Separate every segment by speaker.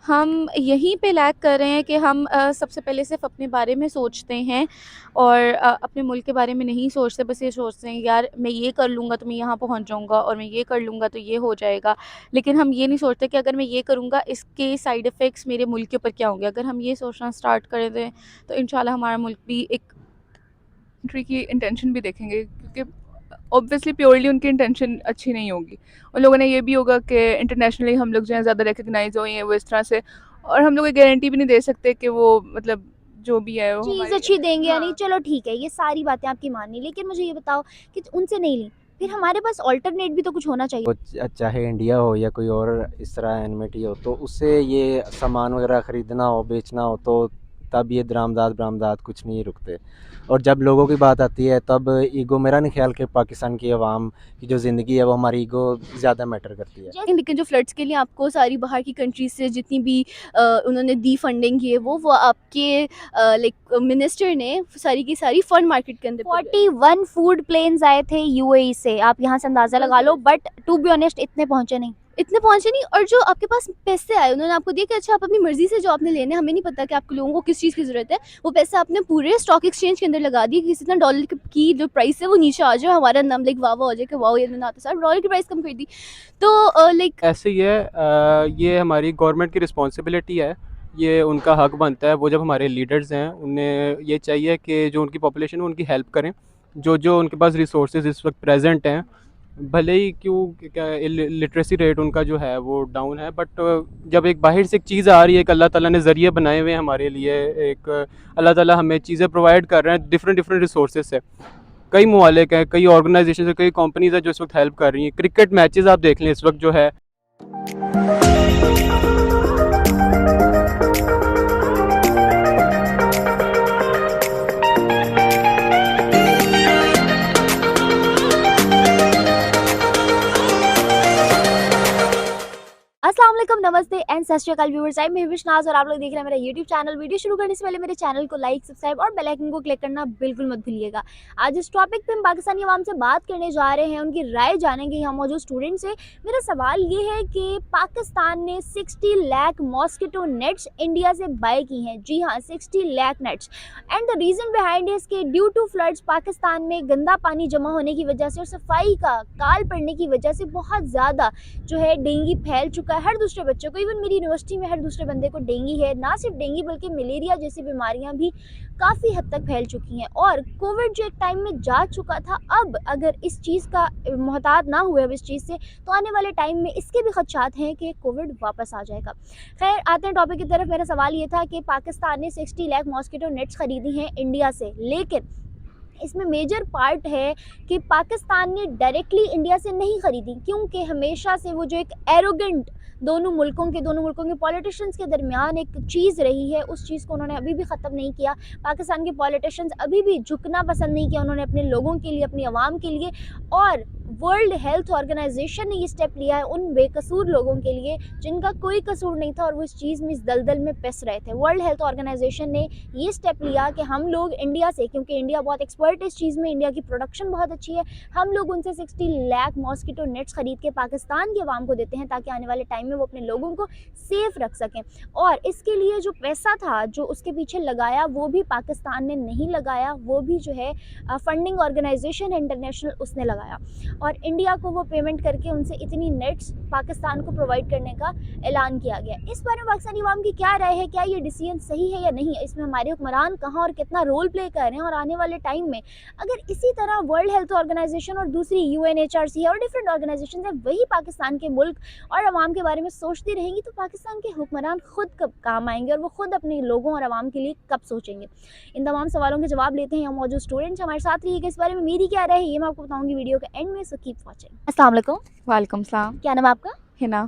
Speaker 1: हम यहीं पे लैग कर रहे हैं कि हम सबसे पहले सिर्फ़ अपने बारे में सोचते हैं और अपने मुल्क के बारे में नहीं सोचते, बस ये सोचते हैं यार मैं ये कर लूँगा तो मैं यहाँ पहुँच जाऊँगा और मैं ये कर लूँगा तो ये हो जाएगा। लेकिन हम ये नहीं सोचते कि अगर मैं ये करूँगा इसके साइड इफ़ेक्ट्स मेरे मुल्क के ऊपर क्या होंगे। अगर हम ये सोचना स्टार्ट कर दें तो इंशाल्लाह हमारा मुल्क भी एक
Speaker 2: कंट्री की इंटेंशन भी देखेंगे, क्योंकि ऑब्वियसली प्योरली उनकी इंटेंशन अच्छी नहीं होगी। उन लोगों ने ये भी होगा कि इंटरनेशनली हम लोग जो है ज़्यादा रिकग्नाइज हो ये वो इस तरह से, और हम लोग ये गारंटी भी नहीं दे सकते कि वो मतलब जो भी है वो
Speaker 3: चीज़
Speaker 2: हमारी।
Speaker 3: अच्छी देंगे या नहीं,
Speaker 2: हाँ।
Speaker 3: चलो ठीक है, ये सारी बातें आपकी मान ली, लेकिन मुझे ये बताओ कि उनसे नहीं ली, फिर हमारे पास अल्टरनेट भी तो कुछ होना चाहिए।
Speaker 4: वो चाहे इंडिया हो या कोई और इस तरह एनमिटी हो, तो उससे ये सामान वगैरह ख़रीदना हो, बेचना हो, तो तब ये दरामदाद कुछ नहीं रुकते। और जब लोगों की बात आती है तब ईगो, मेरा नहीं ख्याल कि पाकिस्तान की आवाम की जो ज़िंदगी है वो हमारी ईगो ज़्यादा मैटर करती है।
Speaker 3: लेकिन जो फ्लड्स के लिए आपको सारी बाहर की कंट्रीज से जितनी भी उन्होंने दी फंडिंग की है, वो आपके लाइक मिनिस्टर ने सारी की सारी फंड मार्केट के अंदर 41 फूड प्लेन्स आए थे यूएई से, आप यहाँ से अंदाजा लगा लो, बट टू बी ऑनेस्ट इतने पहुंचे नहीं। और जो आपके पास पैसे आए उन्होंने आपको दिया कि अच्छा आप अपनी मर्जी से जो आपने लेने, हमें नहीं पता कि आपके लोगों को किस चीज़ की ज़रूरत है, वो पैसे आपने पूरे स्टॉक एक्सचेंज के अंदर लगा दिए कि किसी तरह डॉलर की जो प्राइस है वो नीचे आ जाए, हमारा नाम लाइक वाह हो जाए कि वाह ये मैंने आता सर डॉलर की प्राइस कम कर दी। तो लाइक
Speaker 5: ऐसे ही है। ये हमारी गवर्नमेंट की रिस्पॉन्सिबिलिटी है, ये उनका हक बनता है। वो जब हमारे लीडर्स हैं उन्हें ये चाहिए कि जो उनकी पॉपुलेशन है उनकी हेल्प करें। जो जो उनके पास रिसोर्सेज इस वक्त प्रेजेंट हैं, भले ही क्यों क्या लिटरेसी रेट उनका जो है वो डाउन है, बट जब एक बाहर से एक चीज़ आ रही है, एक अल्लाह ताला ने ज़रिए बनाए हुए हैं हमारे लिए, एक अल्लाह ताला हमें चीज़ें प्रोवाइड कर रहे हैं डिफरेंट डिफरेंट रिसोर्सेज से। कई ममालिक हैं, कई ऑर्गेनाइजेशन है, कई कंपनीज है जो इस वक्त हेल्प कर रही हैं। क्रिकेट मैचेस आप देख लें इस वक्त जो है।
Speaker 3: अस्सलाम वालेकुम, नमस्ते एंड सत श्री अकाल व्यूअर्स। आई मैं विशनाज और आप लोग देख रहे हैं मेरा यूट्यूब चैनल। वीडियो शुरू करने से पहले मेरे चैनल को लाइक, सब्सक्राइब और बेल आइकन को क्लिक करना बिल्कुल मत भूलिएगा। आज इस टॉपिक पे हम पाकिस्तानी अवाम से बात करने जा रहे हैं, उनकी राय जानेंगे यहाँ मौजूद स्टूडेंट से। मेरा सवाल ये है कि पाकिस्तान ने 60 लाख मॉस्किटो नेट्स इंडिया से बाय की हैं। जी हाँ, 60 lakh nets. And the reason behind is के ड्यू टू फ्लड्स पाकिस्तान में गंदा पानी जमा होने की वजह से और सफाई का काल पड़ने की वजह से बहुत ज़्यादा जो है डेंगू फैल चुका है हर दूसरे बच्चों को। इवन मेरी यूनिवर्सिटी में हर दूसरे बंदे को डेंगू है। ना सिर्फ डेंगू बल्कि मलेरिया जैसी बीमारियां भी काफ़ी हद तक फैल चुकी हैं। और कोविड जो एक टाइम में जा चुका था, अब अगर इस चीज़ का मोहतात ना हुए अब इस चीज़ से, तो आने वाले टाइम में इसके भी खदशात हैं कि कोविड वापस आ जाएगा। खैर, आते हैं टॉपिक की तरफ। मेरा सवाल ये था कि पाकिस्तान ने 60 लाख मॉस्किटो नेट्स खरीदी हैं इंडिया से, लेकिन इसमें मेजर पार्ट है कि पाकिस्तान ने डायरेक्टली इंडिया से नहीं खरीदी, क्योंकि हमेशा से वो जो एक एरोगेंट दोनों मुल्कों के पॉलिटिशियंस के दरमियान एक चीज़ रही है, उस चीज़ को उन्होंने अभी भी ख़त्म नहीं किया। पाकिस्तान के पॉलिटिशियंस अभी भी झुकना पसंद नहीं किया उन्होंने अपने लोगों के लिए, अपनी आवाम के लिए। और वर्ल्ड हेल्थ ऑर्गेनाइजेशन ने ये स्टेप लिया है उन बेकसूर लोगों के लिए जिनका कोई कसूर नहीं था और वो इस चीज़ में, इस दलदल में पिस रहे थे। वर्ल्ड हेल्थ ऑर्गेनाइजेशन ने ये स्टेप लिया कि हम लोग इंडिया से, क्योंकि इंडिया बहुत एक्सपर्ट है इस चीज़ में, इंडिया की प्रोडक्शन बहुत अच्छी है, हम लोग उनसे 60 लाख मॉस्किटो नेट्स खरीद के पाकिस्तान की आवाम को देते हैं ताकि आने वाले टाइम में वो अपने लोगों को सेफ रख सकें। और इसके लिए जो पैसा था जो उसके पीछे लगाया, वो भी पाकिस्तान ने नहीं लगाया, वो भी जो है फंडिंग ऑर्गेनाइजेशन इंटरनेशनल उसने लगाया। और इंडिया को वो पेमेंट करके उनसे इतनी नेट्स पाकिस्तान को प्रोवाइड करने का ऐलान किया गया। इस बारे में पाकिस्तानी अवाम की क्या राय है? क्या ये डिसीजन सही है या नहीं है? इसमें हमारे हुक्मरान कहाँ और कितना रोल प्ले कर रहे हैं? और आने वाले टाइम में अगर इसी तरह वर्ल्ड हेल्थ ऑर्गेनाइजेशन और दूसरी UNHRC है और डिफरेंट ऑर्गेनाइजेशन है, वही पाकिस्तान के मुल्क और अवाम के बारे में सोचती रहेंगी, तो पाकिस्तान के हुक्मरान खुद कब काम आएंगे और वो खुद अपने लोगों और अवाम के लिए कब सोचेंगे? इन तमाम सवालों के जवाब लेते हैं यहाँ मौजूद स्टूडेंट्स। हमारे साथ रहिएगा। इस बारे में मेरी क्या राय है ये मैं आपको बताऊंगी वीडियो के एंड में, सो कीप वाचिंग। अस्सलाम वालेकुम।
Speaker 1: वालेकुम सलाम।
Speaker 3: क्या नाम है आपका?
Speaker 1: हिना।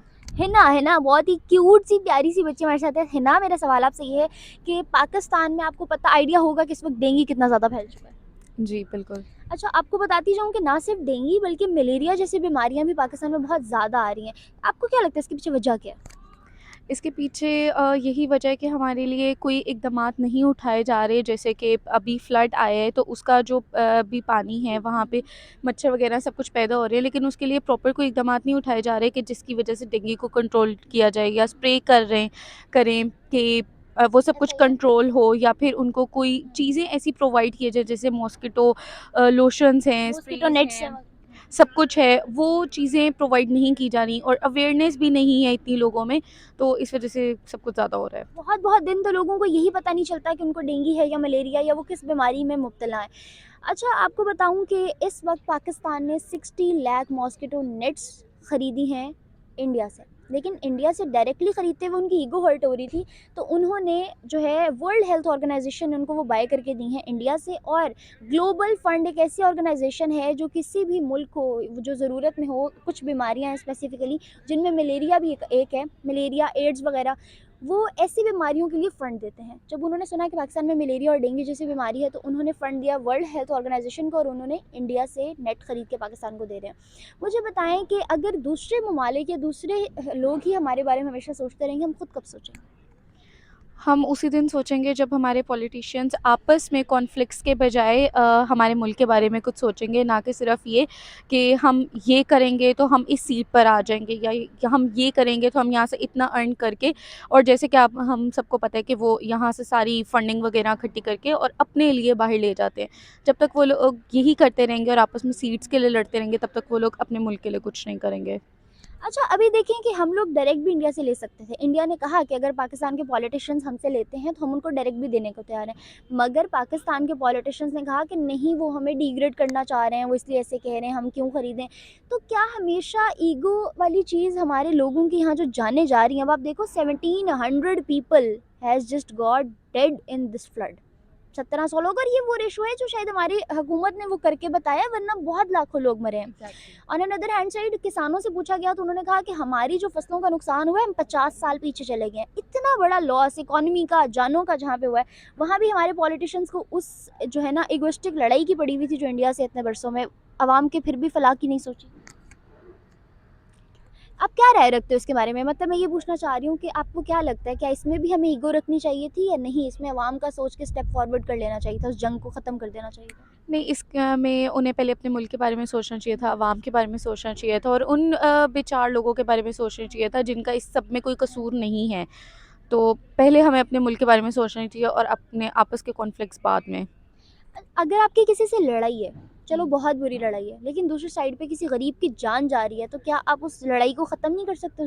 Speaker 3: हिना बहुत ही क्यूट सी प्यारी सी बच्ची हमारे साथ है। हिना, मेरा सवाल आपसे ये है कि पाकिस्तान में आपको पता आइडिया होगा कि इस वक्त डेंगू कितना ज़्यादा फैल चुका है।
Speaker 1: जी बिल्कुल।
Speaker 3: अच्छा, आपको बताती जाऊँ कि ना सिर्फ डेंगू बल्कि मलेरिया जैसी बीमारियां भी पाकिस्तान में बहुत ज़्यादा आ रही हैं। आपको क्या लगता है इसके पीछे वजह क्या है?
Speaker 1: इसके पीछे यही वजह है कि हमारे लिए कोई इकदामात नहीं उठाए जा रहे, जैसे कि अभी फ्लड आया है तो उसका जो भी पानी है वहाँ पे मच्छर वगैरह सब कुछ पैदा हो रहे हैं, लेकिन उसके लिए प्रॉपर कोई इकदामात नहीं उठाए जा रहे कि जिसकी वजह से डेंगू को कंट्रोल किया जाए, या स्प्रे करें कि वो सब कुछ
Speaker 3: ऐसा ही है।
Speaker 1: कंट्रोल हो, या फिर उनको कोई चीज़ें ऐसी प्रोवाइड किए जाए जैसे मॉस्किटो लोशंस हैं,
Speaker 3: मॉस्किटो
Speaker 1: स्प्रेज
Speaker 3: नेट्स
Speaker 1: हैं, सब कुछ है, वो चीज़ें प्रोवाइड नहीं की जा रही और अवेयरनेस भी नहीं है इतनी लोगों में, तो इस वजह से सब कुछ ज़्यादा हो रहा है।
Speaker 3: बहुत बहुत दिन तो लोगों को यही पता नहीं चलता कि उनको डेंगू है या मलेरिया या वो किस बीमारी में मुब्तला है। अच्छा, आपको बताऊं कि इस वक्त पाकिस्तान ने 60 लाख मॉस्किटो नेट्स ख़रीदी हैं इंडिया से, लेकिन इंडिया से डायरेक्टली ख़रीदते हुए उनकी ईगो हर्ट हो रही थी, तो उन्होंने जो है वर्ल्ड हेल्थ ऑर्गेनाइजेशन ने उनको वो बाय करके दी हैं इंडिया से। और ग्लोबल फंड एक ऐसी ऑर्गेनाइजेशन है जो किसी भी मुल्क को जो ज़रूरत में हो, कुछ बीमारियां हैं स्पेसिफिकली जिनमें मलेरिया भी एक है, मलेरिया, एड्स वगैरह, वो ऐसी बीमारियों के लिए फ़ंड देते हैं। जब उन्होंने सुना कि पाकिस्तान में मलेरिया और डेंगू जैसी बीमारी है तो उन्होंने फ़ंड दिया वर्ल्ड हेल्थ ऑर्गेनाइजेशन को और उन्होंने इंडिया से नेट ख़रीद के पाकिस्तान को दे रहे हैं। मुझे बताएं कि अगर दूसरे ममालिक या दूसरे लोग ही हमारे बारे में हमेशा सोचते रहेंगे, हम खुद कब सोचेंगे?
Speaker 1: हम उसी दिन सोचेंगे जब हमारे पॉलिटिशियंस आपस में कॉन्फ्लिक्ट्स के बजाय हमारे मुल्क के बारे में कुछ सोचेंगे, ना कि सिर्फ ये कि हम ये करेंगे तो हम इस सीट पर आ जाएंगे, या हम ये करेंगे तो हम यहाँ से इतना अर्न करके, और जैसे कि आप हम सबको पता है कि वो यहाँ से सारी फंडिंग वगैरह इकट्ठी करके और अपने लिए बाहर ले जाते हैं। जब तक वो लोग यही करते रहेंगे और आपस में सीट्स के लिए लड़ते रहेंगे, तब तक वो लोग अपने मुल्क के लिए कुछ नहीं करेंगे।
Speaker 3: अच्छा, अभी देखें कि हम लोग डायरेक्ट भी इंडिया से ले सकते थे। इंडिया ने कहा कि अगर पाकिस्तान के पॉलिटिशियंस हमसे लेते हैं तो हम उनको डायरेक्ट भी देने को तैयार हैं, मगर पाकिस्तान के पॉलिटिशियंस ने कहा कि नहीं, वो हमें डिग्रेड करना चाह रहे हैं, वो इसलिए ऐसे कह रहे हैं, हम क्यों ख़रीदें। तो क्या हमेशा ईगो वाली चीज़ हमारे लोगों की यहाँ जो जाने जा रही हैं, अब आप देखो 1700 people has just got dead in this flood. 1700 लोग, और ये वो रेशो है जो शायद हमारी हुकूमत ने वो करके बताया, वरना बहुत लाखों लोग मरे हैं। ऑन अनदर हैंड साइड किसानों से पूछा गया तो उन्होंने कहा कि हमारी जो फसलों का नुकसान हुआ है, हम 50 साल पीछे चले गए हैं। इतना बड़ा लॉस इकोनॉमी का, जानों का जहाँ पे हुआ है, वहाँ भी हमारे पॉलिटिशियंस को उस जो है ना इगोइस्टिक लड़ाई की पड़ी हुई थी जो इंडिया से इतने बरसों में, आवाम के फिर भी फलाह की नहीं सोची। आप क्या राय रखते हो इसके बारे में? मतलब मैं ये पूछना चाह रही हूँ कि आपको क्या लगता है, क्या इसमें भी हमें ईगो रखनी चाहिए थी या नहीं, इसमें आवाम का सोच के स्टेप फॉरवर्ड कर लेना चाहिए था, उस जंग को ख़त्म कर देना चाहिए था?
Speaker 1: नहीं, में उन्हें पहले अपने मुल्क के बारे में सोचना चाहिए था, आवाम के बारे में सोचना चाहिए था, और उन बेचार लोगों के बारे में सोचना चाहिए था जिनका इस सब में कोई कसूर नहीं है। तो पहले हमें अपने मुल्क के बारे में सोचना चाहिए और अपने आपस के कॉन्फ्लिक्ट्स बाद में।
Speaker 3: अगर आपकी किसी से लड़ाई है, चलो बहुत बुरी लड़ाई है, लेकिन दूसरी साइड पे किसी गरीब की जान जा रही है, तो क्या आप उस लड़ाई को ख़त्म नहीं कर सकते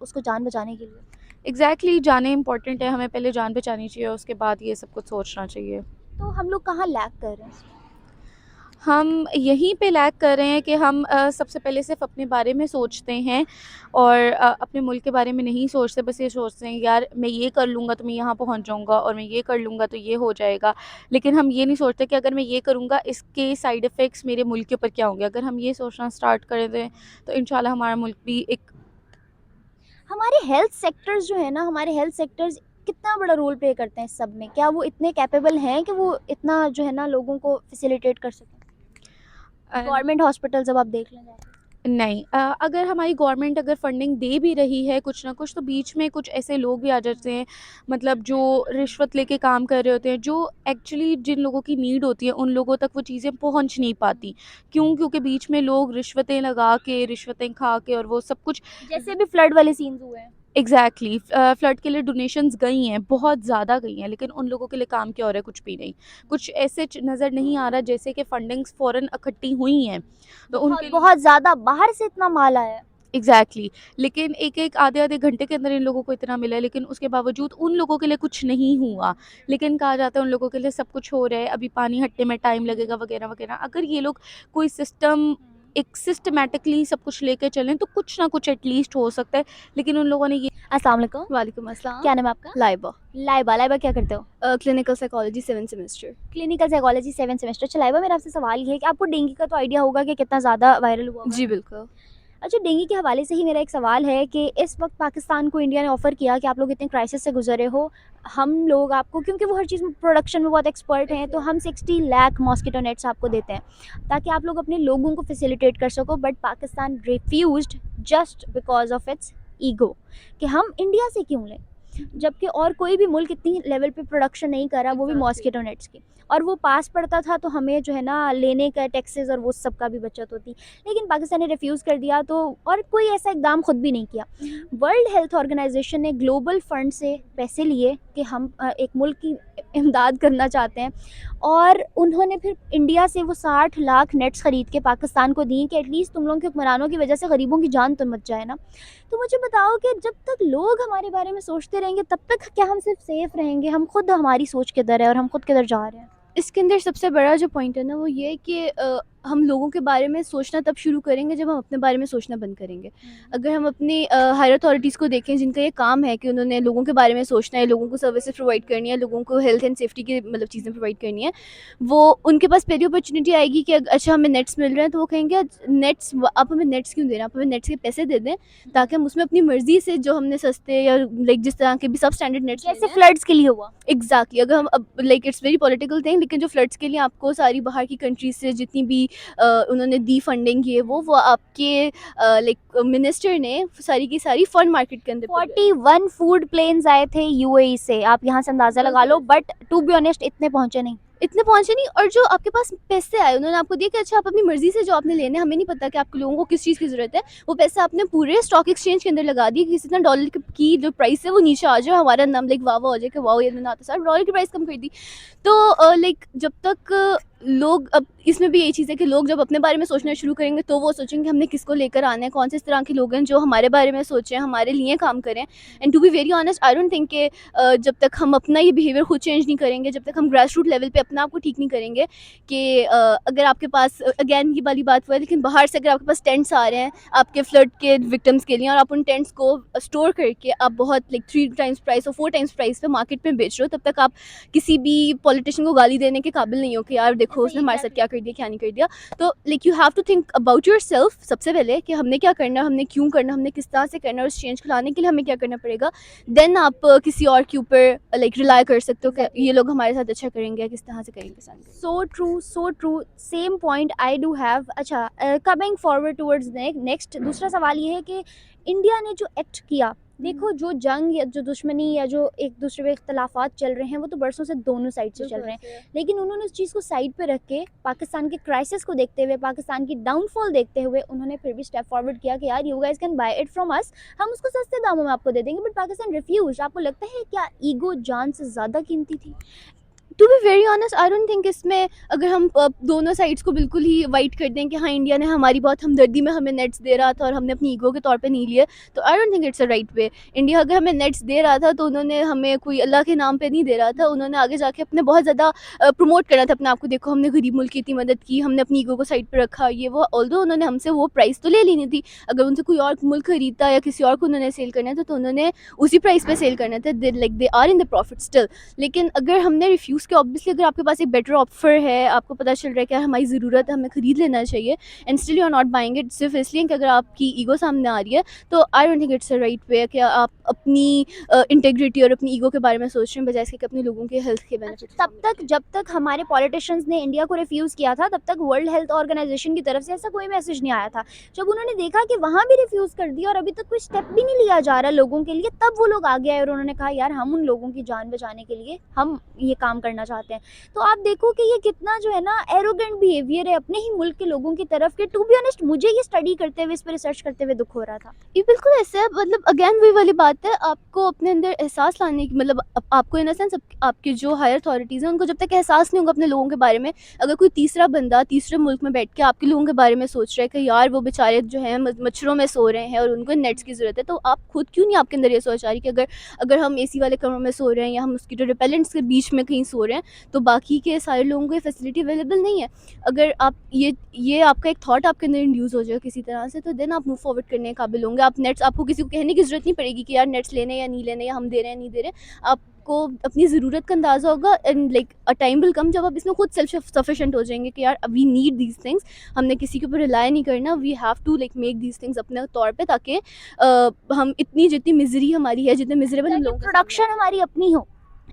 Speaker 3: उसको जान बचाने के लिए?
Speaker 1: एग्जैक्टली, जाने इंपॉर्टेंट है, हमें पहले जान बचानी चाहिए, उसके बाद ये सब कुछ सोचना चाहिए।
Speaker 3: तो हम लोग कहाँ लैग कर रहे हैं?
Speaker 1: हम यहीं पे लैग कर रहे हैं कि हम सबसे पहले सिर्फ अपने बारे में सोचते हैं और अपने मुल्क के बारे में नहीं सोचते, बस ये सोचते हैं यार मैं ये कर लूँगा तो मैं यहाँ पहुँच जाऊँगा, और मैं ये कर लूँगा तो ये हो जाएगा। लेकिन हम ये नहीं सोचते कि अगर मैं ये करूँगा इसके साइड इफ़ेक्ट्स मेरे मुल्क के ऊपर क्या होंगे। अगर हम ये सोचना स्टार्ट कर दें तो इंशाल्लाह हमारा मुल्क भी एक
Speaker 3: हमारे हेल्थ सेक्टर्स जो है ना, हमारे हेल्थ सेक्टर्स कितना बड़ा रोल प्ले करते हैं इस सब में? क्या वो इतने कैपेबल हैं कि वो इतना जो है ना लोगों को फैसिलिटेट कर सकें? गवर्नमेंट हॉस्पिटल जब आप देख लें जाके।
Speaker 1: नहीं, अगर हमारी गवर्नमेंट अगर फंडिंग दे भी रही है कुछ ना कुछ, तो बीच में कुछ ऐसे लोग भी आ जाते हैं, मतलब जो रिश्वत लेके काम कर रहे होते हैं, जो एक्चुअली जिन लोगों की नीड होती है उन लोगों तक वो चीज़ें पहुंच नहीं पाती। क्यों? क्योंकि बीच में लोग रिश्वतें लगा के, रिश्वतें खा के, और वो सब कुछ
Speaker 3: जैसे भी फ्लड वाले सीन्स हुए हैं।
Speaker 1: एग्जैक्टली फ्लड के लिए डोनेशंस गई हैं, बहुत ज़्यादा गई हैं, लेकिन उन लोगों के लिए काम क्या हो रहा है? कुछ भी नहीं। कुछ ऐसे नज़र नहीं आ रहा जैसे कि फंडिंग्स फ़ौरन इकट्ठी हुई हैं तो
Speaker 3: बहुत
Speaker 1: उनके
Speaker 3: बहुत ज़्यादा बाहर से इतना माल आया है।
Speaker 1: एग्जैक्टली लेकिन एक आधे घंटे के अंदर इन लोगों को इतना मिला है, लेकिन उसके बावजूद उन लोगों के लिए कुछ नहीं हुआ। लेकिन कहा जाता है उन लोगों के लिए सब कुछ हो रहा है, अभी पानी हटने में टाइम लगेगा वगैरह वगैरह। अगर ये लोग कोई सिस्टम एक सिस्टमेटिकली सब कुछ लेके चलें तो कुछ ना कुछ एटलीस्ट हो सकता है, लेकिन उन लोगों ने ये
Speaker 3: अस्सलाम वालेकुम।
Speaker 6: वालेकुम अस्सलाम।
Speaker 3: क्या नाम है आपका?
Speaker 6: लाइबा
Speaker 3: लाइबा। लाइबा क्या करते हो?
Speaker 6: Clinical psychology 7th semester.
Speaker 3: Clinical psychology 7th semester. अच्छा लाइबा, मेरा आपसे सवाल ये है कि आपको डेंगू का तो आइडिया होगा कि कितना ज़्यादा वायरल हुआ होगा।
Speaker 6: जी बिल्कुल।
Speaker 3: अच्छा, डेंगू के हवाले से ही मेरा एक सवाल है कि इस वक्त पाकिस्तान को इंडिया ने ऑफ़र किया कि आप लोग इतने क्राइसिस से गुजरे हो, हम लोग आपको, क्योंकि वो हर चीज़ में प्रोडक्शन में बहुत एक्सपर्ट हैं, तो हम 60 लाख मॉस्किटो नेट्स आपको देते हैं ताकि आप लोग अपने लोगों को फैसिलिटेट कर सको। But Pakistan refused just because of its ego कि हम इंडिया से क्यों लें, जबकि और कोई भी मुल्क इतनी लेवल पे प्रोडक्शन नहीं कर रहा, वो भी मॉस्किटो नेट्स की, और वो पास पड़ता था तो हमें जो है ना लेने का टैक्सेस और वो सब का भी बचत होती, लेकिन पाकिस्तान ने रिफ्यूज़ कर दिया। तो और कोई ऐसा इकदाम खुद भी नहीं किया। वर्ल्ड हेल्थ ऑर्गेनाइजेशन ने ग्लोबल फंड से पैसे लिए कि हम एक मुल्क की इमदाद करना चाहते हैं, और उन्होंने फिर इंडिया से वो 60 लाख नेट्स ख़रीद के पाकिस्तान को दी कि एटलीस्ट तुम लोगों के हुक्मरानों की वजह से गरीबों की जान तो मच जाए ना। तो मुझे बताओ कि जब तक लोग हमारे बारे में सोचते रहेंगे तब तक क्या हम सिर्फ सेफ रहेंगे? हम खुद हमारी सोच किधर है और हम खुद किधर जा रहे हैं?
Speaker 6: इसके अंदर सबसे बड़ा जो पॉइंट है ना वो ये है कि हम लोगों के बारे में सोचना तब शुरू करेंगे जब हम अपने बारे में सोचना बंद करेंगे। अगर हम अपनी हायर अथॉरिटीज़ को देखें जिनका ये काम है कि उन्होंने लोगों के बारे में सोचना है, लोगों को सर्विसेज प्रोवाइड करनी है, लोगों को हेल्थ एंड सेफ्टी की मतलब चीज़ें प्रोवाइड करनी है, वो उनके पास पहली अपॉर्चुनिटी आएगी कि अच्छा हमें नेट्स मिल रहे हैं तो वो कहेंगे नेट्स, आप हमें नेट्स क्यों दे रहे हैं, आप हमें नेट्स के पैसे दे दें ताकि हम उसमें अपनी मर्ज़ी से जो हमने सस्ते या लाइक जिस तरह के भी सब स्टैंडर्ड नेट्स
Speaker 3: जैसे फ्लड्स के लिए हुआ।
Speaker 6: एग्जैक्टली अगर हम अब like it's very political thing, लेकिन जो फ्लड्स के लिए आपको सारी बाहर की कंट्रीज से जितनी भी उन्होंने दी फंडिंग की है वो आपके लाइक मिनिस्टर ने सारी की सारी फंड मार्केट के अंदर put कर दी।
Speaker 3: 41 फूड प्लेन्स आए थे यूएई से, आप यहाँ से अंदाज़ा लगा लो, बट टू बी ऑनेस्ट इतने पहुँचे नहीं।
Speaker 6: इतने पहुंचे नहीं, और जो आपके पास पैसे आए उन्होंने आपको दिया कि अच्छा आप अपनी मर्जी से जो आपने लेने, हमें नहीं पता कि आपके लोगों को किस चीज़ की ज़रूरत है, वो पैसा आपने पूरे स्टॉक एक्सचेंज के अंदर लगा दिया, किसी तरह डॉलर की जो प्राइस है वो नीचे आ जाए, हमारा नाम लाइक वाह हो जाए कि वाह ये मैंने आता सर डॉलर की प्राइस कम कर दी। तो लाइक जब तक लोग, अब इसमें भी यही चीज़ है कि लोग जब अपने बारे में सोचना शुरू करेंगे तो वो सोचेंगे हमने किसको लेकर आना है, कौन से इस तरह के लोग हैं जो हमारे बारे में सोचें, हमारे लिए काम करें। And to be very honest I don't think कि जब तक हम अपना ये बिहेवियर खुद चेंज नहीं करेंगे, जब तक हम ग्रास रूट लेवल पे अपना आप को ठीक नहीं करेंगे कि अगर आपके पास अगेन ये वाली बात हुआ है, लेकिन बाहर से अगर आपके पास टेंट्स आ रहे हैं आपके फ्लड के विक्टिम्स के लिए और आप उन टेंट्स को स्टोर करके आप बहुत लाइक 3 टाइम्स प्राइस और 4 टाइम्स प्राइस पे मार्केट में बेच रहे हो, तब तक आप किसी भी पॉलिटिशियन को गाली देने के काबिल नहीं हो कि यार देखो उसने हमारे साथ क्या कर दिया क्या नहीं कर दिया। तो like you have to think about yourself सबसे पहले कि हमने क्या करना है, हमने क्यों करना, हमने किस तरह से करना, और उस चेंज को लाने के लिए हमें क्या करना पड़ेगा। देन आप किसी और के ऊपर लाइक रिलाई कर सकते हो कि ये लोग हमारे साथ अच्छा करेंगे या किस तरह से करेंगे।
Speaker 3: So true, same point I do have. अच्छा, कमिंग फॉरवर्ड टुवर्ड्स नेक्स्ट, दूसरा सवाल ये है कि इंडिया ने जो एक्ट किया, देखो जो जंग या जो दुश्मनी या जो एक दूसरे पे इख्तलाफात चल रहे हैं वो तो बरसों से दोनों साइड से चल रहे हैं, लेकिन उन्होंने उस चीज़ को साइड पे रख के पाकिस्तान के क्राइसिस को देखते हुए, पाकिस्तान की डाउनफॉल देखते हुए उन्होंने फिर भी स्टेप फॉरवर्ड किया कि यार you guys can buy it from us, हम उसको सस्ते दामों में आपको दे देंगे। But Pakistan refuse. आपको लगता है क्या ईगो जान से ज़्यादा कीमती थी?
Speaker 6: To be very honest I don't think इसमें अगर हम दोनों साइड्स को बिल्कुल ही वाइट कर दें कि हाँ इंडिया ने हमारी बहुत हमदर्दी में हमें नेट्स दे रहा था और हमने अपनी ईगो के तौर पे नहीं लिए, तो आई don't think it's a right way. India अगर हमें नेट्स दे रहा था तो उन्होंने हमें कोई अल्लाह के नाम पे नहीं दे रहा था, उन्होंने आगे जाके अपने बहुत ज़्यादा प्रमोट करना था अपने आप को, देखो हमने गरीब मुल्क की इतनी मदद की, हमने अपनी ईगो को साइड पर रखा, ये वो। ऑल्दो उन्होंने हमसे वो प्राइस तो ले लेनी थी, अगर उनसे कोई और मुल्क खरीदता या किसी और को उन्होंने सेल करना था तो उन्होंने उसी प्राइस पर सेल करना था, like they are in the profit still. लेकिन अगर हमने रिफ्यूज़ किया, ऑब्वियसली अगर आपके पास एक बेटर ऑफर है, आपको पता चल रहा है कि यार हमारी ज़रूरत है, हमें ख़रीद लेना चाहिए, and still you are not buying it सिर्फ इसलिए कि अगर आपकी ईगो सामने आ रही है, तो आई don't think it's a right way कि आप अपनी इंटेग्रिटी और अपनी ईगो के बारे में सोच रहे हैं बजाय इसके कि अपने लोगों के हेल्थ के बेनिफिट।
Speaker 3: तब तक जब तक हमारे पॉलिटिशियंस ने इंडिया को रिफ्यूज़ किया था तब तक वर्ल्ड हेल्थ ऑर्गेनाइजेशन की तरफ से ऐसा कोई मैसेज नहीं आया था। जब उन्होंने देखा कि वहाँ भी रिफ्यूज़ कर दिया और अभी तक कोई स्टेप भी नहीं लिया जा रहा लोगों के लिए, तब वो लोग आगे आए और उन्होंने कहा यार हम उन लोगों की जान बचाने के लिए हम ये काम करना चाहते हैं। तो आप देखो कि ये कितना जो है ना एरोगेंट बिहेवियर है अपने ही मुल्क के लोगों की तरफ के। टू बी ऑनेस्ट मुझे ये स्टडी करते हुए, इस पर रिसर्च करते हुए दुख हो रहा था।
Speaker 6: ये बिल्कुल ऐसे है, मतलब अगेन वही वाली बात है, आपको अपने अंदर एहसास लाने की, मतलब आपको इन सेंस आपके जो हायर अथॉरिटीज़ हैं उनको जब तक एहसास नहीं होगा अपने लोगों के बारे में, अगर कोई तीसरा बंदा तीसरे मुल्क में बैठ के आपके लोगों के बारे में सोच रहा है कि यार वो बेचारे जो हैं मच्छरों में सो रहे हैं और उनको नेट्स की ज़रूरत है, तो आप खुद क्यों नहीं आपके अंदर ये सोच आ रही कि अगर हम एसी वाले कमरों में सो रहे हैं या हम मस्कीटो रिपेलेंट्स के बीच में कहीं सो रहे हैं, तो बाकी के सारे लोगों को ये फैसिलिटी अवेलेबल नहीं है। अगर आप ये आपका एक थॉट आपके अंदर इंड्यूस हो जाए किसी तरह से, तो देन आप मूव फॉरवर्ड करने के काबिल होंगे। आप नेट्स, आपको किसी को कहने की ज़रूरत नहीं पड़ेगी कि यार नेट्स लेने या नहीं लेने, या हम दे रहे हैं नहीं दे रहे। आपको अपनी ज़रूरत का अंदाज़ा होगा, and like a time will come जब आप इसमें खुद सेल्फ सफिशेंट हो जाएंगे कि यार वी नीड दीज थिंग्स, हमने किसी के ऊपर रिलाई नहीं करना, we have to like make these things अपने तौर पे, ताकि हम इतनी जितनी मिजरी हमारी है, जितने मिजरेबल हम लोग
Speaker 3: प्रोडक्शन हमारी अपनी हो।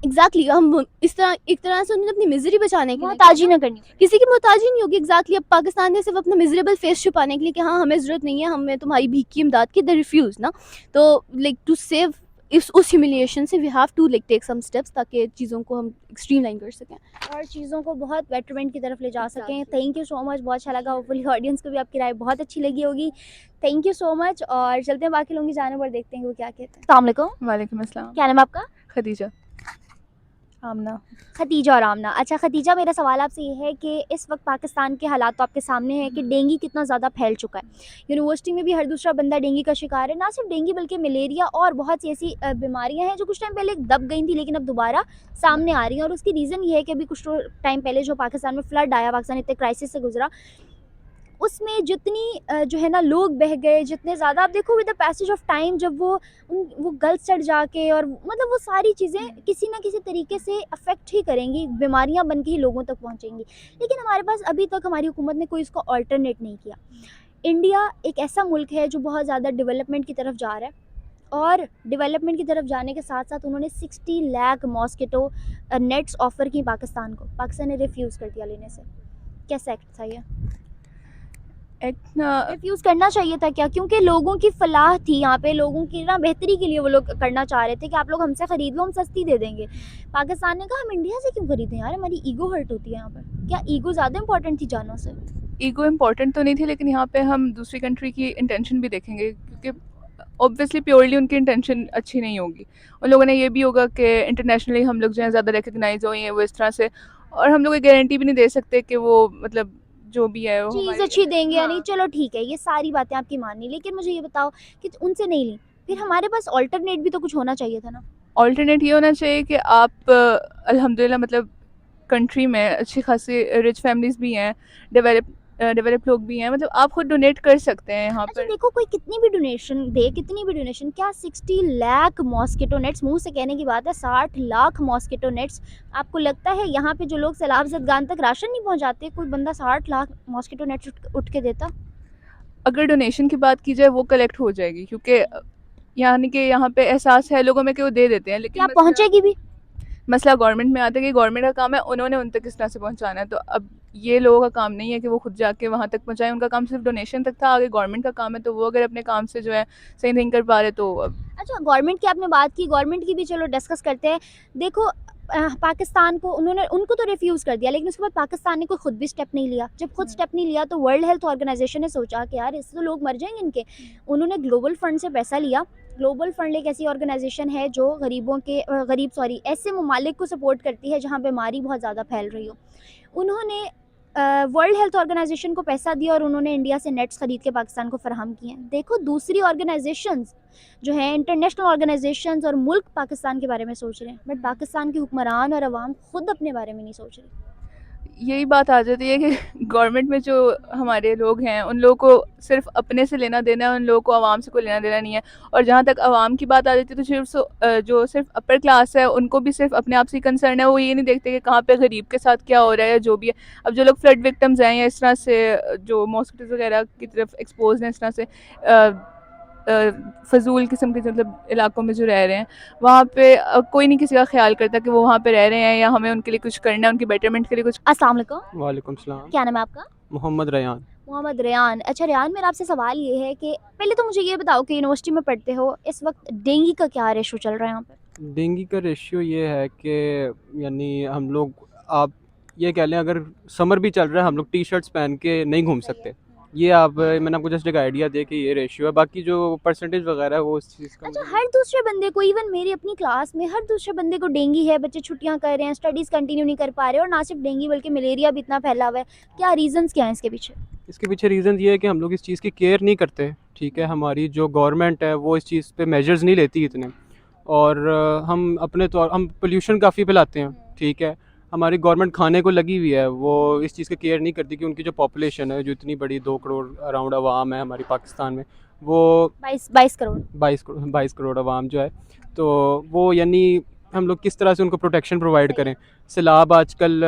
Speaker 6: एग्जैक्टली हम इस तरह एक तरह से उन्होंने अपनी मिजरी बचाने के लिए
Speaker 3: मोहताजी ना करनी
Speaker 6: किसी की मोहताजी नहीं होगी। एग्जैक्टली अब पाकिस्तान ने सिर्फ अपना मिजरेबल फेस छुपाने के लिए कि हाँ हमें ज़रूरत नहीं है, हमें तुम्हारी भीख की इमदाद की, दे रिफ्यूज़ ना। तो लाइक टू सेव इस उस ह्यूमिलिएशन से we have to like take some steps ताकि चीज़ों को हम स्ट्रीमलाइन कर सकें
Speaker 3: और चीज़ों को बहुत बेटरमेंट की तरफ ले जा सकें।
Speaker 6: Exactly.
Speaker 3: Thank you so much, बहुत अच्छा लगा। होपफुली ऑडियंस को भी आपकी राय बहुत अच्छी लगी होगी। थैंक यू सो मच और चलते हैं बाकी लोगों की जाने पर, देखते हैं कि वो क्या कहते हैं। अस्सलाम वालेकुम,
Speaker 2: वालेकुम अस्सलाम।
Speaker 3: क्या नाम है आपका?
Speaker 2: खदीजा आमना।
Speaker 3: खतीजा और आमना। अच्छा खतीजा, मेरा सवाल आपसे ये है कि इस वक्त पाकिस्तान के हालात तो आपके सामने है कि डेंगू कितना ज़्यादा फैल चुका है। यूनिवर्सिटी में भी हर दूसरा बंदा डेंगू का शिकार है। ना सिर्फ डेंगू बल्कि मलेरिया और बहुत सी ऐसी बीमारियां हैं जो कुछ टाइम पहले दब गई थी लेकिन अब दोबारा सामने आ रही हैं। और उसकी रीज़न ये है कि अभी कुछ टाइम पहले जो पाकिस्तान में फ्लड आया, पाकिस्तान इतने क्राइसिस से गुजरा, उसमें जितनी जो है ना लोग बह गए, जितने ज़्यादा आप देखो with the passage of time, जब वो गल सड़ जाके और मतलब वो सारी चीज़ें किसी ना किसी तरीके से अफेक्ट ही करेंगी, बीमारियां बन के ही लोगों तक पहुंचेंगी। लेकिन हमारे पास अभी तक हमारी हुकूमत ने कोई इसको अल्टरनेट नहीं किया। इंडिया एक ऐसा मुल्क है जो बहुत ज़्यादा डेवलपमेंट की तरफ जा रहा है और डेवलपमेंट की तरफ जाने के साथ साथ उन्होंने 60 लाख मॉस्किटो नेट्स ऑफ़र की पाकिस्तान को। पाकिस्तान ने रिफ्यूज़ कर दिया लेने से। कैसा एक्ट था ये?
Speaker 2: एक्ट ना
Speaker 3: रिफ्यूज़ करना चाहिए था क्या? क्योंकि लोगों की फलाह थी यहाँ पे, लोगों की ना बेहतरी के लिए वो लोग करना चाह रहे थे कि आप लोग हमसे ख़रीद लो, हम सस्ती दे देंगे। पाकिस्तान ने कहा हम इंडिया से क्यों खरीदें यार, हमारी ईगो हर्ट होती है यहाँ पर। क्या ईगो ज़्यादा इंपॉर्टेंट थी जानों से?
Speaker 2: ईगो इम्पोर्टेंट तो नहीं थी, लेकिन यहाँ पे हम दूसरी कंट्री की इंटेंशन भी देखेंगे, क्योंकि ऑब्वियसली प्योरली उनकी इंटेंशन अच्छी नहीं होगी। उन लोगों ने ये भी होगा कि इंटरनेशनली हम लोग जो है ज़्यादा रिकग्नाइज हो ये वो इस तरह से, और हम लोग ये गारंटी भी नहीं दे सकते कि वो मतलब जो भी है वो
Speaker 3: चीज़
Speaker 2: हमारी
Speaker 3: अच्छी देंगे या नहीं,
Speaker 2: हाँ।
Speaker 3: चलो ठीक है, ये सारी बातें आपकी मानी, लेकिन मुझे ये बताओ कि उनसे नहीं ली, फिर हमारे पास ऑल्टरनेट भी तो कुछ होना चाहिए था ना।
Speaker 2: ऑल्टरनेट ये होना चाहिए कि आप अल्हम्दुलिल्लाह मतलब कंट्री में अच्छी खासी रिच फैमिलीज़ भी हैं, डेवलप लोग भी हैं, मतलब आप खुद डोनेट कर सकते हैं यहाँ
Speaker 3: अच्छा
Speaker 2: पर।
Speaker 3: देखो, कोई कितनी भी डोनेशन दे, कितनी भी डोनेशन, क्या 60 लाख मॉस्किटो नेट्स, मुंह से कहने की बात है, 60 लाख मॉस्किटो नेट्स, आपको लगता है यहाँ पे जो लोग सैलाब जदगान तक राशन नहीं पहुँचाते, कोई बंदा 60 लाख मॉस्किटो नेट्स उठ के देता?
Speaker 2: अगर डोनेशन की बात की जाए वो कलेक्ट हो जाएगी, क्योंकि यानी कि यहाँ पे एहसास है लोगों में कि वो दे देते हैं, लेकिन
Speaker 3: क्या पहुँचेगी भी?
Speaker 2: मसला गवर्नमेंट में आता है कि गवर्नमेंट का काम है उन्होंने उन तक किस तरह से पहुँचाना है। तो अब ये लोगों का काम नहीं है कि वो खुद जाके वहाँ तक पहुँचाएं, उनका काम सिर्फ डोनेशन तक था। आगे गवर्नमेंट का काम है, तो वो अगर अपने काम से जो है सही नहीं कर पा रहे तो
Speaker 3: अच्छा गवर्नमेंट की आपने बात की, गवर्नमेंट की भी चलो डिस्कस करते हैं। देखो पाकिस्तान को उनको तो रिफ्यूज़ कर दिया, लेकिन उसके बाद पाकिस्तान ने कोई खुद भी स्टेप नहीं लिया। जब खुद स्टेप नहीं लिया तो वर्ल्ड हेल्थ ऑर्गेनाइजेशन ने सोचा कि यार इससे तो लोग मर जाएंगे इनके। उन्होंने ग्लोबल फंड से पैसा लिया। ग्लोबल फंड एक ऐसी ऑर्गेनाइजेशन है जो ऐसे ममालिक को सपोर्ट करती है जहाँ बीमारी बहुत ज़्यादा फैल रही हो। उन्होंने वर्ल्ड हेल्थ ऑर्गेनाइजेशन को पैसा दिया और उन्होंने इंडिया से नेट्स खरीद के पाकिस्तान को फराहम किए हैं। देखो दूसरी ऑर्गेनाइजेशंस जो हैं, इंटरनेशनल ऑर्गेनाइजेशंस और मुल्क पाकिस्तान के बारे में सोच रहे हैं, बट पाकिस्तान के हुक्मरान और अवाम खुद अपने बारे में नहीं सोच रहे।
Speaker 2: यही बात आ जाती है कि गवर्नमेंट में जो हमारे लोग हैं उन लोगों को सिर्फ अपने से लेना देना है, उन लोगों को आवाम से कोई लेना देना नहीं है। और जहाँ तक आवाम की बात आ जाती है तो जो सिर्फ अपर क्लास है उनको भी सिर्फ अपने आप से कंसर्न है। वो ये नहीं देखते कि कहाँ पे गरीब के साथ क्या हो रहा है या जो भी है। अब जो लोग फ्लड विक्टिम्स हैं या इस तरह से जो मॉस्किटोज वगैरह की तरफ एक्सपोज हैं, इस तरह से फजूल किस्म के मतलब इलाकों में जो रह रहे हैं, वहाँ पे कोई नहीं किसी का ख्याल करता कि वो वहाँ पे रह रहे हैं या हमें उनके लिए कुछ करना है, उनकी बेटरमेंट के लिए कुछ।
Speaker 3: अस्सलाम वालेकुम,
Speaker 5: वालेकुम सलाम।
Speaker 3: क्या नाम है आपका?
Speaker 5: मोहम्मद रयान।
Speaker 3: मोहम्मद रेयान। अच्छा रेयान, मेरा आपसे सवाल ये है कि पहले तो मुझे ये बताओ कि यूनिवर्सिटी में पढ़ते हो, इस वक्त डेंगू का क्या रेशो चल रहा है यहाँ पर?
Speaker 5: डेंगू का रेशियो ये है कि यानी हम लोग, आप ये कह लें, अगर समर भी चल रहा है हम लोग टी शर्ट्स पहन के नहीं घूम सकते। ये मैंने आपको जस्ट एक आइडिया दे कि ये रेशियो है। बाकी जो परसेंटेज वगैरह है वो उस चीज़ का
Speaker 3: अच्छा हर दूसरे बंदे को, इवन मेरी अपनी क्लास में हर दूसरे बंदे को डेंगू है, बच्चे छुट्टियां कर रहे हैं, स्टडीज़ कंटिन्यू नहीं कर पा रहे, और ना सिर्फ डेंगू बल्कि मलेरिया भी इतना फैला हुआ है। क्या रीजंस क्या हैं इसके पीछे?
Speaker 5: इसके पीछे रीज़न ये है कि हम लोग इस चीज़ की केयर नहीं करते। ठीक है, हमारी जो गवर्नमेंट है वो इस चीज़ पे मेजर्स नहीं लेती इतने, और हम पोल्यूशन काफ़ी फैलाते हैं। ठीक है, हमारी गवर्नमेंट खाने को लगी हुई है, वो इस चीज़ की केयर नहीं करती कि उनकी जो पॉपुलेशन है, जो इतनी बड़ी 2 करोड़ अराउंड आवाम है हमारी पाकिस्तान में, वो
Speaker 3: 22 करोड़।
Speaker 5: 22 करोड़ आवाम जो है, तो वो यानी हम लोग किस तरह से उनको प्रोटेक्शन प्रोवाइड करें। सैलाब आजकल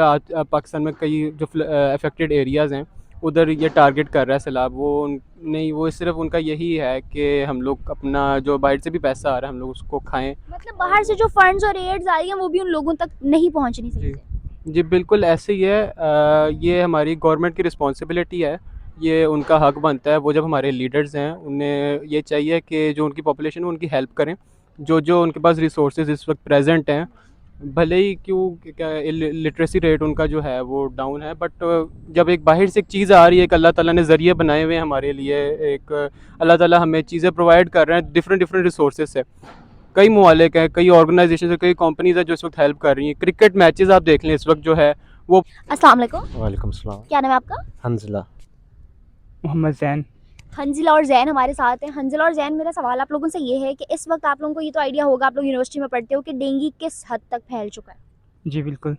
Speaker 5: पाकिस्तान में कई जो अफेक्टेड एरियाज़ हैं उधर ये टारगेट कर रहा है सैलाब। वो नहीं, वो सिर्फ उनका यही है कि हम लोग अपना जो बाहर से भी पैसा आ रहा है हम लोग उसको खाएं।
Speaker 3: मतलब बाहर से जो फंड्स और एड्स आ रही हैं वो भी उन लोगों तक नहीं पहुंचनी सही
Speaker 5: जी
Speaker 3: से।
Speaker 5: जी बिल्कुल ऐसे ही है। ये हमारी गवर्नमेंट की रिस्पॉन्सिबिलिटी है, ये उनका हक बनता है। वो जब हमारे लीडर्स हैं उन्हें ये चाहिए कि जो उनकी पॉपुलेशन है उनकी हेल्प करें। जो जो उनके पास रिसोर्सेज इस वक्त प्रेजेंट हैं, भले ही क्यों क्या लिटरेसी रेट उनका जो है वो डाउन है, बट जब एक बाहर से एक चीज़ आ रही है, एक अल्लाह ताला ने ज़रिए बनाए हुए हैं हमारे लिए, एक अल्लाह ताला हमें चीज़ें प्रोवाइड कर रहे हैं डिफरेंट डिफरेंट रिसोर्सेज से। कई ममालिक हैं, कई ऑर्गेनाइजेशन है, कई कंपनीज हैं जो इस वक्त हेल्प कर रही हैं। क्रिकेट मैचेस आप देख लें इस वक्त जो है वो।
Speaker 3: अस्सलाम वालेकुम।
Speaker 4: वालेकुम सलाम।
Speaker 3: क्या नाम है आपका?
Speaker 4: हंजला।
Speaker 7: मोहम्मद ज़ैन।
Speaker 3: हंजिला और जैन हमारे साथ हैं। हंजिला और जैन, मेरा सवाल आप लोगों से ये है कि इस वक्त आप लोगों को ये तो आइडिया होगा, आप लोग यूनिवर्सिटी में पढ़ते हो, कि डेंगू किस हद तक फैल चुका है।
Speaker 7: जी बिल्कुल।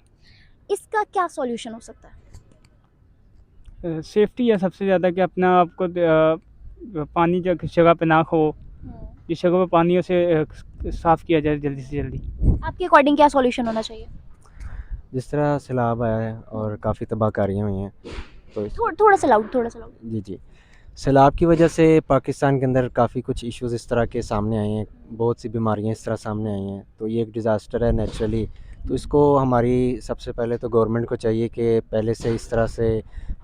Speaker 3: इसका क्या सॉल्यूशन हो सकता है?
Speaker 7: सेफ्टी है सबसे ज़्यादा, कि अपना आपको पानी जो किस जगह पे ना हो, जिस जगह पे पानी है उसे साफ़ किया जाए जल्दी से जल्दी।
Speaker 3: आपके अकॉर्डिंग क्या सॉल्यूशन होना चाहिए?
Speaker 4: जिस तरह सैलाब आया है और काफ़ी तबाहकारियाँ हुई हैं, तो
Speaker 3: थोड़ा सा लाउड, थोड़ा सा लाउड।
Speaker 4: जी जी, सैलाब की वजह से पाकिस्तान के अंदर काफ़ी कुछ इश्यूज़ इस तरह के सामने आए हैं, बहुत सी बीमारियां इस तरह सामने आई हैं। तो ये एक डिज़ास्टर है नेचुरली। तो इसको हमारी सबसे पहले तो गवर्नमेंट को चाहिए कि पहले से इस तरह से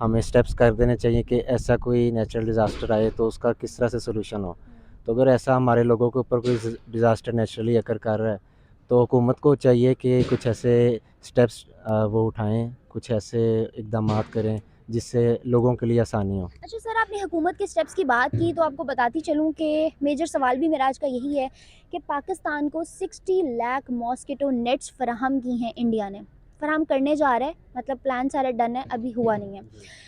Speaker 4: हमें स्टेप्स कर देने चाहिए कि ऐसा कोई नेचुरल डिज़ास्टर आए तो उसका किस तरह से सोल्यूशन हो। तो अगर ऐसा हमारे लोगों के ऊपर कोई डिज़ास्टर नेचुरली अकर कर रहा है तो हुकूमत को चाहिए कि कुछ ऐसे स्टेप्स वो उठाएं, कुछ ऐसे इकदाम करें जिससे लोगों के लिए आसानी हो।
Speaker 3: अच्छा सर, आपने हुकूमत के स्टेप्स की बात की तो आपको बताती चलूँ कि मेजर सवाल भी मेरा आज का यही है कि पाकिस्तान को 60 लाख मॉस्किटो नेट्स फराहम की हैं इंडिया ने, फराहम करने जा रहा है, मतलब प्लान सारा डन है, अभी हुआ नहीं है।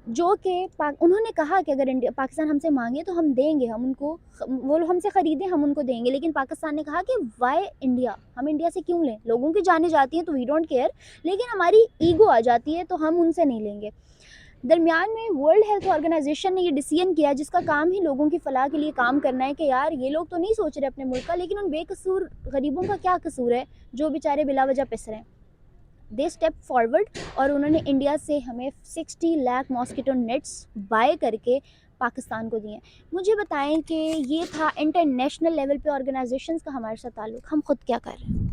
Speaker 3: जो कि उन्होंने कहा कि अगर इंडिया पाकिस्तान हमसे मांगे तो हम देंगे, हम उनको, वो हमसे ख़रीदें हम उनको देंगे। लेकिन पाकिस्तान ने कहा कि वाई इंडिया, हम इंडिया से क्यों लें, लोगों की जाने जाती हैं तो वी डोंट केयर, लेकिन हमारी ईगो आ जाती है तो हम उनसे नहीं लेंगे। दरमियान में वर्ल्ड हेल्थ ऑर्गेनाइजेशन ने ये डिसीजन किया, जिसका काम ही लोगों की फ़लाह के लिए काम करना है, कि यार ये लोग तो नहीं सोच रहे अपने मुल्क का, लेकिन उन बेकसूर गरीबों का क्या कसूर है जो बेचारे बिला वजह पिस रहे हैं। दे स्टेप फॉरवर्ड और उन्होंने इंडिया से हमें 60 लाख मॉस्किटो नेट्स बाय करके पाकिस्तान को दिए। मुझे बताएं कि ये था इंटरनेशनल लेवल पे ऑर्गेनाइजेशंस का हमारे साथ ताल्लुक, हम खुद क्या कर रहे हैं?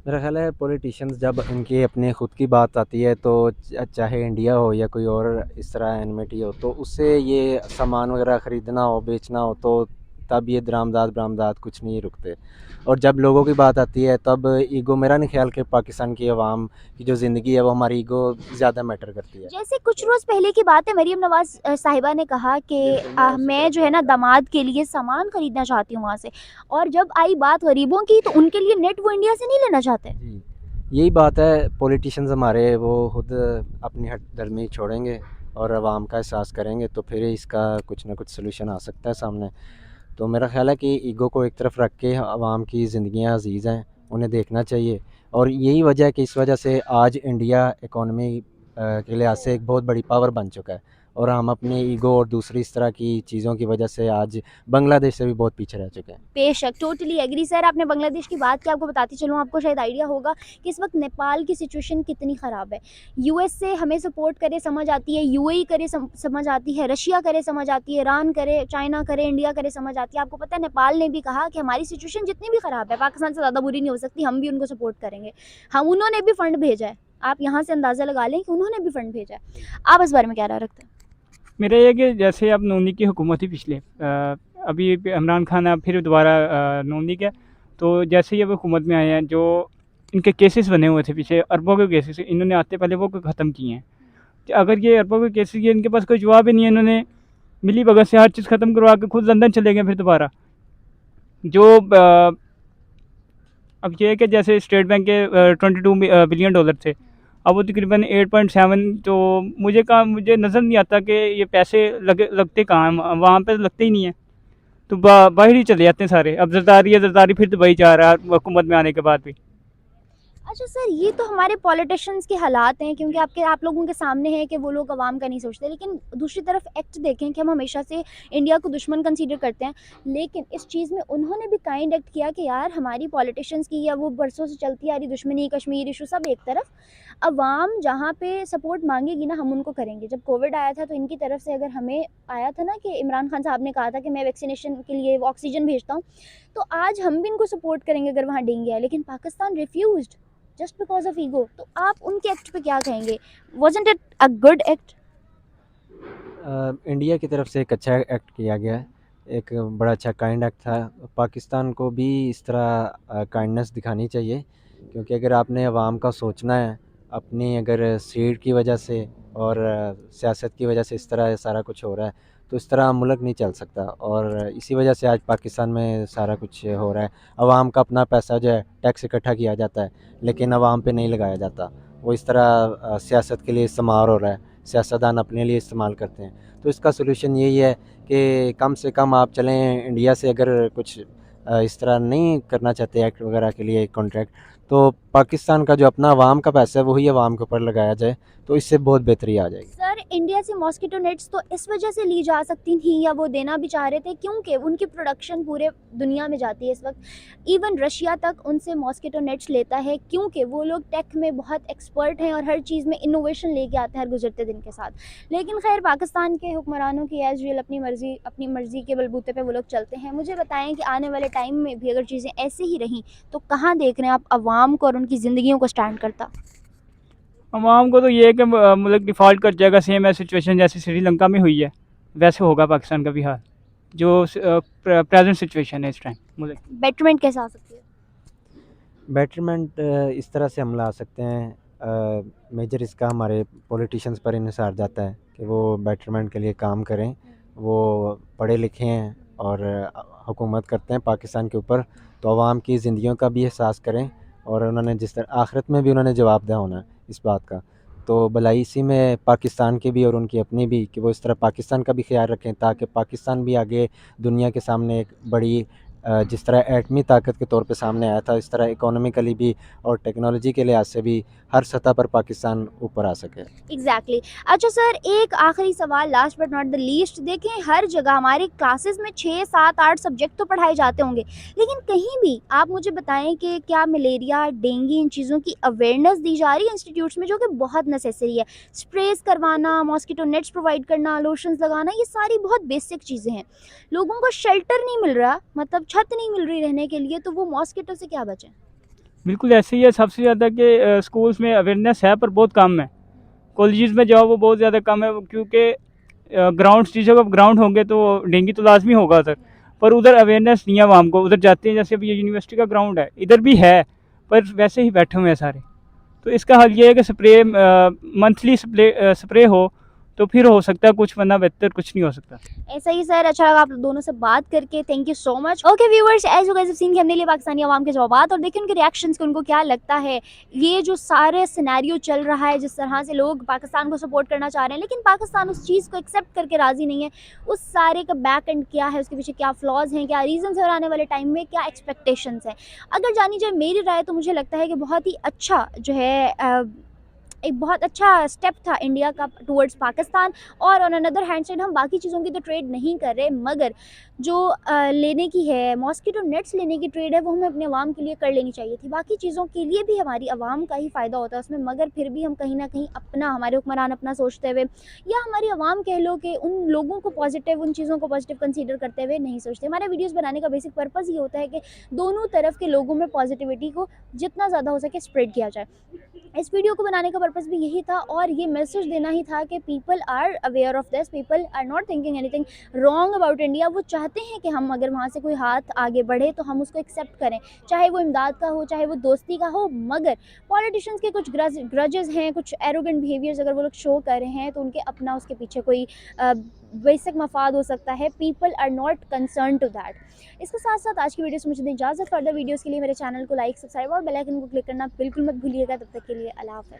Speaker 4: मेरा ख्याल है पॉलिटिशियंस जब इनकी अपने ख़ुद की बात आती है तो चाहे इंडिया हो या कोई और इस तरह एनमिटी हो, तो उससे ये सामान वगैरह ख़रीदना हो, बेचना हो, तो तब ये बरामदात कुछ नहीं रुकते। और जब लोगों की बात आती है तब ईगो, मेरा नहीं ख्याल कि पाकिस्तान की आवाम की जो ज़िंदगी है वो हमारी ईगो ज़्यादा मैटर करती है।
Speaker 3: जैसे कुछ रोज़ पहले की बात है, मरीम नवाज़ साहिबा ने कहा कि मैं जो है ना दामाद के लिए सामान ख़रीदना चाहती हूँ वहाँ से, और जब आई बात गरीबों की तो उनके लिए नेट वो इंडिया से नहीं लेना चाहते।
Speaker 4: जी, यही बात है। पॉलिटिशियंस हमारे वो खुद अपनी हठधर्मी छोड़ेंगे और आवाम का एहसास करेंगे तो फिर इसका कुछ ना कुछ सलूशन आ सकता है सामने। तो मेरा ख़्याल है कि ईगो को एक तरफ रख के आवाम की ज़िंदगियाँ अज़ीज़ हैं, उन्हें देखना चाहिए। और यही वजह है कि इस वजह से आज इंडिया इकॉनमी के लिहाज से एक बहुत बड़ी पावर बन चुका है, और हम अपनी ईगो और दूसरी इस तरह की चीज़ों की वजह से आज बांग्लादेश से भी बहुत पीछे रह चुके हैं।
Speaker 3: बेशक, टोटली एग्री सर। आपने बांग्लादेश की बात की, आपको बताती चलूँ, आपको शायद आइडिया होगा कि इस वक्त नेपाल की सिचुएशन कितनी ख़राब है। यूएस से हमें सपोर्ट करे समझ आती है, यूएई करे समझ आती है, रशिया करे समझ आती है, ईरान करे, चाइना करे, इंडिया करे समझ आती है। आपको पता है नेपाल ने भी कहा कि हमारी सिचुएशन जितनी भी ख़राब है, पाकिस्तान से ज़्यादा बुरी नहीं हो सकती, हम भी उनको सपोर्ट करेंगे। हम, उन्होंने भी फ़ंड भेजा है, आप यहाँ से अंदाज़ा लगा लें कि उन्होंने भी फ़ंड भेजा है। आप इस बारे में क्या राय रखते हैं?
Speaker 7: मेरा ये कि जैसे अब नूनी की हुकूमत ही पिछले अभी इमरान खान अब फिर दोबारा नूनी के, तो जैसे ही अब हुकूमत में आए हैं, जो इनके केसेस बने हुए थे पीछे अरबों के केसेस, इन्होंने आते पहले वो ख़त्म किए हैं। तो अगर ये अरबों के केसेस, ये इनके पास कोई जवाब ही नहीं है, इन्होंने मिली भगत से हर चीज़ ख़त्म करवा के खुद लंदन चले गए फिर दोबारा। जो अब ये है कि जैसे स्टेट बैंक के 22 बिलियन डॉलर थे, अब वो तकरीबन 8.7, तो मुझे नज़र नहीं आता कि ये पैसे लगते कहाँ हैं, वहाँ पे लगते ही नहीं है, तो बाहर ही चले जाते हैं सारे। अब जरदारी फिर दुबई जा रहा है हुकूमत में आने के बाद भी।
Speaker 3: अच्छा सर, ये तो हमारे पॉलिटिशियंस के हालात हैं, क्योंकि आप लोगों के सामने है कि वो लोग आवाम का नहीं सोचते, लेकिन दूसरी तरफ एक्ट देखें कि हम हमेशा से इंडिया को दुश्मन कंसीडर करते हैं, लेकिन इस चीज़ में उन्होंने भी काइंड एक्ट किया कि यार हमारी पॉलिटिशियंस की या वो बरसों से चलती आ रही दुश्मनी, कश्मीर इशू सब एक तरफ, अवाम जहाँ पे सपोर्ट मांगेगी ना हम उनको करेंगे। जब कोविड आया था तो इनकी तरफ से अगर हमें आया था ना कि इमरान खान साहब ने कहा था कि मैं वैक्सीनेशन के लिए ऑक्सीजन भेजता हूँ, तो आज हम भी इनको सपोर्ट करेंगे अगर वहाँ डेंगू है, लेकिन Pakistan refused just because of ego. तो आप उनके एक्ट पे क्या कहेंगे? Wasn't it a good act?
Speaker 4: India की तरफ से एक अच्छा एक्ट किया गया है, एक बड़ा अच्छा काइंड एक्ट था। पाकिस्तान को भी इस तरह काइंडनेस दिखानी चाहिए, क्योंकि अगर आपने अवाम का सोचना है, अपनी अगर सीट की वजह से और सियासत की वजह से इस तरह सारा कुछ हो रहा है, तो इस तरह मुल्क नहीं चल सकता। और इसी वजह से आज पाकिस्तान में सारा कुछ हो रहा है। अवाम का अपना पैसा जो है टैक्स इकट्ठा किया जाता है, लेकिन अवाम पे नहीं लगाया जाता। वो इस तरह सियासत के लिए इस्तेमाल हो रहा है, सियासतदान अपने लिए इस्तेमाल करते हैं। तो इसका सलूशन यही है कि कम से कम आप चलें इंडिया से, अगर कुछ इस तरह नहीं करना चाहते एक्ट वगैरह के लिए कॉन्ट्रैक्ट, तो पाकिस्तान का जो अपना अवाम का पैसा है वही अवाम के ऊपर लगाया जाए, तो इससे बहुत बेहतरी आ जाएगी।
Speaker 3: सर, इंडिया से मॉस्किटो नेट्स तो इस वजह से ली जा सकती थी या वो देना भी चाह रहे थे क्योंकि उनकी प्रोडक्शन पूरे दुनिया में जाती है इस वक्त। इवन रशिया तक उनसे मॉस्किटो नेट्स लेता है, क्योंकि वो लोग टेक में बहुत एक्सपर्ट हैं और हर चीज़ में इनोवेशन लेके आते हैं हर गुजरते दिन के साथ। लेकिन खैर, पाकिस्तान के हुक्मरानों की एज यूजुअल अपनी मर्जी के बलबूते पे वो लोग चलते हैं। मुझे बताएं कि आने वाले टाइम में भी अगर चीज़ें ऐसे ही रहीं तो कहाँ देख रहे हैं आप अवाम को और उनकी ज़िंदगियों को स्टैंड करता?
Speaker 7: अवाम को तो ये है कि मुल्क डिफ़ॉल्ट कर जाएगा, सेम है सिचुएशन जैसे श्रीलंका में हुई है, वैसे होगा पाकिस्तान का भी हाल, जो प्रेजेंट सिचुएशन है इस टाइम मुल्क।
Speaker 3: बेटरमेंट कैसे आ सकती है?
Speaker 4: बेटरमेंट इस तरह से हमला आ सकते हैं, मेजर इसका हमारे पॉलिटिशियंस पर इन्हिसार जाता है कि वो बेटरमेंट के लिए काम करें। वो पढ़े लिखे हैं और हुकूमत करते हैं पाकिस्तान के ऊपर, तो आवाम की ज़िंदगियों का भी एहसास करें, और उन्होंने जिस तरह आखिरत में भी उन्होंने जवाबदेह होना है इस बात का। तो भलाई इसी में पाकिस्तान की भी और उनकी अपनी भी, कि वो इस तरह पाकिस्तान का भी ख्याल रखें, ताकि पाकिस्तान भी आगे दुनिया के सामने एक बड़ी जिस तरह एटमी ताकत के तौर पे सामने आया था, इस तरह इकोनॉमिकली भी और टेक्नोलॉजी के लिहाज से भी हर सतह पर पाकिस्तान ऊपर आ सके।
Speaker 3: एग्जैक्टली। अच्छा सर, एक आखिरी सवाल, last but not the least. देखें, हर जगह हमारी क्लासेस में 6, 7, 8 सब्जेक्ट तो पढ़ाए जाते होंगे, लेकिन कहीं भी आप मुझे बताएं कि क्या मलेरिया, डेंगू, इन चीज़ों की अवेयरनेस दी जा रही है इंस्टीट्यूट्स में, जो कि बहुत नेसेसरी है। स्प्रेस करवाना, मॉस्किटो नेट्स प्रोवाइड करना, लोशंस लगाना, ये सारी बहुत बेसिक चीज़ें हैं। लोगों को शेल्टर नहीं मिल रहा, मतलब छत नहीं मिल रही रहने के लिए, तो वो मॉस्किटो से क्या बचें?
Speaker 7: बिल्कुल ऐसे ही है, सबसे ज़्यादा कि स्कूल्स में अवेयरनेस है पर बहुत कम है। कॉलेजेस में जाओ वो बहुत ज़्यादा कम है, क्योंकि ग्राउंड्स, जिस जगह ग्राउंड होंगे तो डेंगू तो लाजमी होगा उधर, पर उधर अवेयरनेस नहीं है आवाम को। उधर जाते हैं, जैसे अभी ये यूनिवर्सिटी का ग्राउंड है, इधर भी है पर वैसे ही बैठे हुए हैं सारे। तो इसका हल ये है कि स्प्रे, मंथली स्प्रे हो तो फिर हो सकता है कुछ, वरना बेहतर कुछ नहीं हो सकता।
Speaker 3: ऐसा ही सर, अच्छा लगा आप दोनों से बात करके, thank you so much. Okay viewers, as you guys have seen, हमने लिए पाकिस्तानी आवाम के जवाब और देखें उनके रिएक्शंस को, उनको क्या लगता है ये जो सारे सिनेरियो चल रहा है, जिस तरह से लोग पाकिस्तान को सपोर्ट करना चाह रहे हैं लेकिन पाकिस्तान उस चीज़ को एक्सेप्ट करके राज़ी नहीं है। उस सारे का बैक एंड क्या है, उसके पीछे क्या फ्लॉज हैं, क्या रीजंस है और आने वाले टाइम में क्या एक्सपेक्टेशंस हैं। अगर जानी जाए मेरी राय, तो मुझे लगता है कि बहुत ही अच्छा जो है एक बहुत अच्छा स्टेप था इंडिया का टुवर्ड्स पाकिस्तान। और ऑन अनदर हैंड साइड, हम बाकी चीज़ों की तो ट्रेड नहीं कर रहे, मगर जो लेने की है, मॉस्किटो नेट्स लेने की ट्रेड है, वो हमें अपने अवाम के लिए कर लेनी चाहिए थी। बाकी चीज़ों के लिए भी हमारी अवाम का ही फ़ायदा होता है उसमें, मगर फिर भी हम कहीं ना कहीं अपना, हमारे हुक्मरान अपना सोचते हुए, या हमारी अवाम कह लो कि उन लोगों को पॉजिटिव, उन चीज़ों को पॉजिटिव कंसीडर करते हुए नहीं सोचते। हमारे वीडियोज़ बनाने का बेसिक पर्पज़ ये होता है कि दोनों तरफ के लोगों में पॉजिटिविटी को जितना ज़्यादा हो सके स्प्रेड किया जाए। इस वीडियो को बनाने का पर्पस भी यही था, और ये मैसेज देना ही था कि people are aware of this, people are not thinking anything wrong about India. वो चाहते हैं कि हम अगर वहाँ से कोई हाथ आगे बढ़े तो हम उसको एक्सेप्ट करें, चाहे वो इमदाद का हो, चाहे वो दोस्ती का हो। मगर पॉलिटिशियंस के कुछ ग्रजेस हैं, कुछ एरोगेंट बिहेवियर्स अगर वो लोग शो कर रहे हैं, तो उनके अपना उसके पीछे कोई बेसिक मफाद हो सकता है। People are not concern to that. इसके साथ साथ आज की वीडियो से मुझे इजाज़त। फर्दर वीडियोज़ के लिए मेरे चैनल को लाइक, सब्सक्राइब और बेल आइकन को क्लिक करना बिल्कुल मत भूलिएगा। तब तक के लिए अल्लाह हाफ़िज़।